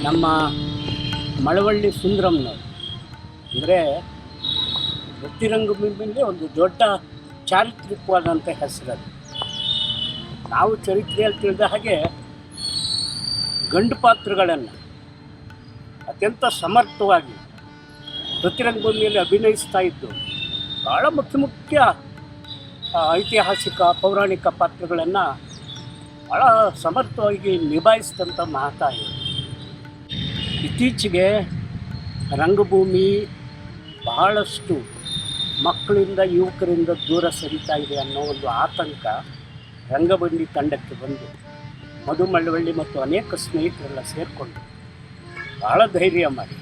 ನಮ್ಮ ಮಳವಳ್ಳಿ ಸುಂದರಮ್ಮನವರು ಅಂದರೆ ವೃತ್ತಿರಂಗಭೂಮಿಯಲ್ಲಿ ಒಂದು ದೊಡ್ಡ ಚಾರಿತ್ರಿಕವಾದಂಥ ಹೆಸರದು. ನಾವು ಚರಿತ್ರೆಯಲ್ಲಿ ತಿಳಿದ ಹಾಗೆ ಗಂಡು ಪಾತ್ರಗಳನ್ನು ಅತ್ಯಂತ ಸಮರ್ಥವಾಗಿ ವೃತ್ತಿರಂಗಭೂಮಿಯಲ್ಲಿ ಅಭಿನಯಿಸ್ತಾ ಇದ್ದು ಭಾಳ ಮುಖ್ಯ ಐತಿಹಾಸಿಕ ಪೌರಾಣಿಕ ಪಾತ್ರಗಳನ್ನು ಭಾಳ ಸಮರ್ಥವಾಗಿ ನಿಭಾಯಿಸಿದಂಥ ಮಹಾತಾಯಿ. ಇತ್ತೀಚೆಗೆ ರಂಗಭೂಮಿ ಬಹಳಷ್ಟು ಮಕ್ಕಳಿಂದ ಯುವಕರಿಂದ ದೂರ ಸರಿತಾ ಇದೆ ಅನ್ನೋ ಒಂದು ಆತಂಕ ರಂಗಭೂಮಿ ತಂಡಕ್ಕೆ ಬಂದು ಮಧು ಮಳವಳ್ಳಿ ಮತ್ತು ಅನೇಕ ಸ್ನೇಹಿತರೆಲ್ಲ ಸೇರಿಕೊಂಡು ಭಾಳ ಧೈರ್ಯ ಮಾಡಿ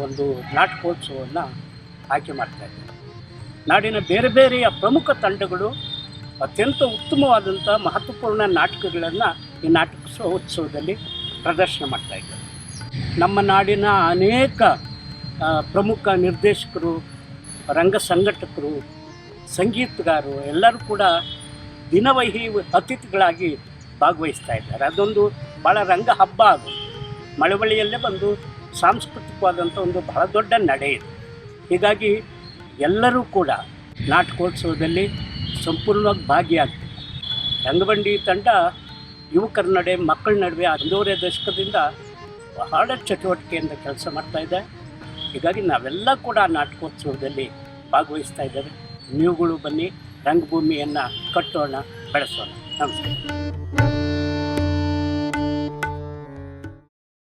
ಒಂದು ನಾಟಕೋತ್ಸವವನ್ನು ಆಯ್ಕೆ ಮಾಡ್ತಾಯಿದ್ದಾರೆ. ನಾಡಿನ ಬೇರೆ ಬೇರೆಯ ಪ್ರಮುಖ ತಂಡಗಳು ಅತ್ಯಂತ ಉತ್ತಮವಾದಂಥ ಮಹತ್ವಪೂರ್ಣ ನಾಟಕಗಳನ್ನು ಈ ನಾಟಕೋತ್ಸವದಲ್ಲಿ ಪ್ರದರ್ಶನ ಮಾಡ್ತಾಯಿದ್ದಾರೆ. ನಮ್ಮ ನಾಡಿನ ಅನೇಕ ಪ್ರಮುಖ ನಿರ್ದೇಶಕರು, ರಂಗ ಸಂಘಟಕರು, ಸಂಗೀತಗಾರರು ಎಲ್ಲರೂ ಕೂಡ ದಿನವಹಿ ಅತಿಥಿಗಳಾಗಿ ಭಾಗವಹಿಸ್ತಾ ಇದ್ದಾರೆ. ಅದೊಂದು ಭಾಳ ರಂಗ ಹಬ್ಬ. ಅದು ಮಳವಳ್ಳಿಯಲ್ಲೇ ಬಂದು ಸಾಂಸ್ಕೃತಿಕವಾದಂಥ ಒಂದು ಬಹಳ ದೊಡ್ಡ ನಡೆ ಇದೆ. ಹೀಗಾಗಿ ಎಲ್ಲರೂ ಕೂಡ ನಾಟಕೋತ್ಸವದಲ್ಲಿ ಸಂಪೂರ್ಣವಾಗಿ ಭಾಗಿಯಾಗ್ತದೆ. ರಂಗಬಂಡಿ ತಂಡ ಯುವಕರ ನಡೆ, ಮಕ್ಕಳ ನಡುವೆ 5 ದಶಕದಿಂದ ಬಹಳ ಚಟುವಟಿಕೆಯಿಂದ ಕೆಲಸ ಮಾಡ್ತಾಯಿದೆ. ಹೀಗಾಗಿ ನಾವೆಲ್ಲ ಕೂಡ ನಾಟಕೋತ್ಸವದಲ್ಲಿ ಭಾಗವಹಿಸ್ತಾ ಇದ್ದೇವೆ. ನೀವುಗಳು ಬನ್ನಿ, ರಂಗಭೂಮಿಯನ್ನು ಕಟ್ಟೋಣ, ಬೆಳೆಸೋಣ. ನಮಸ್ಕಾರ.